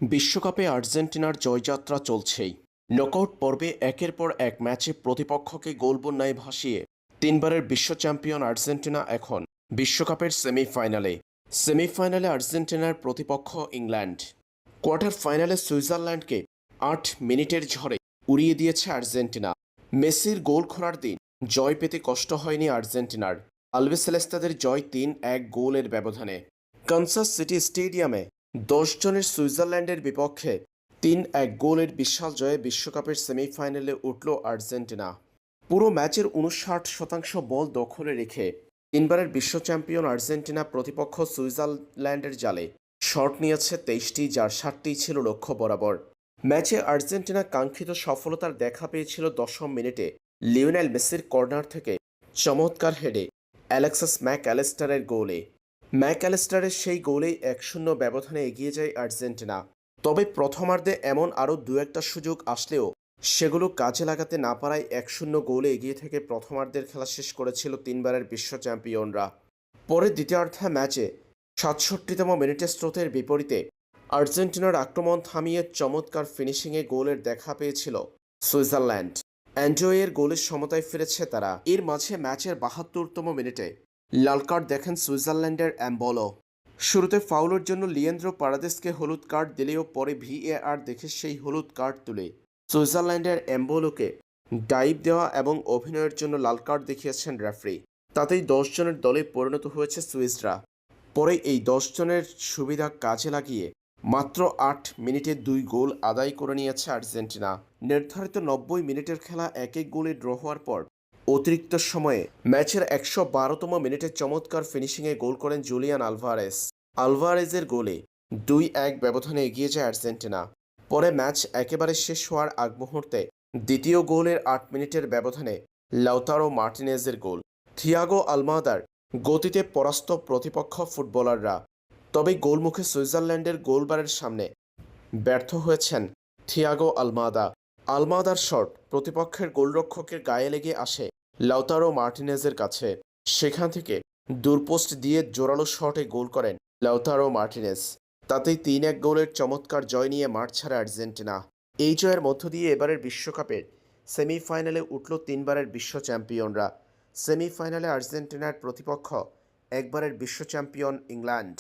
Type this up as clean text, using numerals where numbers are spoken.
বিশ্বকাপে আর্জেন্টিনার জয়যাত্রা চলছেই। নকআউট পর্বে একের পর এক ম্যাচে প্রতিপক্ষকে গোলবন্যায় ভাসিয়ে তিনবারের বিশ্ব চ্যাম্পিয়ন আর্জেন্টিনা এখন বিশ্বকাপের সেমিফাইনালে। সেমিফাইনালে আর্জেন্টিনার প্রতিপক্ষ ইংল্যান্ড। কোয়ার্টার ফাইনালে সুইজারল্যান্ডকে 8 মিনিটের ঝড়ে উড়িয়ে দিয়েছে আর্জেন্টিনা। মেসির গোল করার দিন জয় পেতে কষ্ট হয়নি আর্জেন্টিনার। আলবিসেলেস্তাদের জয় 3-1 গোলের ব্যবধানে। কানসাস সিটি স্টেডিয়ামে 10 জনের সুইজারল্যান্ডের বিপক্ষে 3-1 গোলের বিশাল জয়ে বিশ্বকাপের সেমিফাইনালে উঠল আর্জেন্টিনা। পুরো ম্যাচের 59% বল দখলে রেখে তিনবারের বিশ্ব চ্যাম্পিয়ন আর্জেন্টিনা প্রতিপক্ষ সুইজারল্যান্ডের জালে শট নিয়েছে 23টি, যার 7টি ছিল লক্ষ্য বরাবর। ম্যাচে আর্জেন্টিনা কাঙ্ক্ষিত সফলতার দেখা পেয়েছিল 10ম মিনিটে লিওনেল মেসির কর্নার থেকে চমৎকার হেডে অ্যালেক্সিস ম্যাকঅ্যালিস্টারের গোলে। ম্যাকঅ্যালিস্টারের সেই গোলেই 1-0 ব্যবধানে এগিয়ে যায় আর্জেন্টিনা। তবে প্রথমার্ধে এমন আরও দু-একটা সুযোগ আসলেও সেগুলো কাজে লাগাতে না পারায় 1-0 গোলে এগিয়ে থেকে প্রথমার্ধের খেলা শেষ করেছিল তিনবারের বিশ্ব চ্যাম্পিয়নরা। পরে দ্বিতীয়ার্ধে ম্যাচে 67তম মিনিটে স্রোতের বিপরীতে আর্জেন্টিনার আক্রমণ থামিয়ে চমৎকার ফিনিশিংয়ে গোলের দেখা পেয়েছিল সুইজারল্যান্ড। অ্যান্ড্রয়ের গোলের সমতায় ফিরেছে তারা। এর মাঝে ম্যাচের 72তম মিনিটে লাল কার্ড দেখেন সুইজারল্যান্ডের এমবোলো। শুরুতে ফাউলের জন্য লিয়েন্দ্রো পারাদেসকে হলুদ কার্ড দিলেও পরে ভিএআর দেখে সেই হলুদ কার্ড তুলে সুইজারল্যান্ডের এমবোলোকে ডাইভ দেওয়া এবং অভিনয়ের জন্য লাল কার্ড দেখিয়েছেন রেফারি। তাতেই 10 জনের দলে পরিণত হয়েছে সুইসরা। পরে এই 10 জনের সুবিধা কাজে লাগিয়ে মাত্র 8 মিনিটে 2 গোল আদায় করে নিয়েছে আর্জেন্টিনা। নির্ধারিত 90 মিনিটের খেলা 1-1 গোলে ড্র হওয়ার পর অতিরিক্ত সময়ে ম্যাচের 112তম মিনিটে চমৎকার ফিনিশিংয়ে গোল করেন জুলিয়ান আলভারেজ। আলভারেজের গোলে 2-1 ব্যবধানে এগিয়ে যায় আর্জেন্টিনা। পরে ম্যাচ একেবারে শেষ হওয়ার আগ মুহূর্তে দ্বিতীয় গোলের 8 মিনিটের ব্যবধানে লাউতারো মার্টিনেজের গোল। থিয়াগো আলমাদার গতিতে পরাস্ত প্রতিপক্ষ ফুটবলাররা। তবে গোলমুখে সুইজারল্যান্ডের গোলবারের সামনে ব্যর্থ হয়েছেন থিয়াগো আলমাদা। আলমাদার শট প্রতিপক্ষের গোলরক্ষকের গায়ে লেগে আসে লাউতারো মার্টিনেজের কাছে। সেখান থেকে দূরপোস্ট দিয়ে জোরালো শটে গোল করেন লাউতারো মার্টিনেজ। তাতেই 3-1 গোলের চমৎকার জয় নিয়ে মাঠ ছাড়ে আর্জেন্টিনা। এই জয়ের মধ্য দিয়ে এবারের বিশ্বকাপের সেমিফাইনালে উঠল তিনবারের বিশ্ব চ্যাম্পিয়নরা। সেমিফাইনালে আর্জেন্টিনার প্রতিপক্ষ একবারের বিশ্ব চ্যাম্পিয়ন ইংল্যান্ড।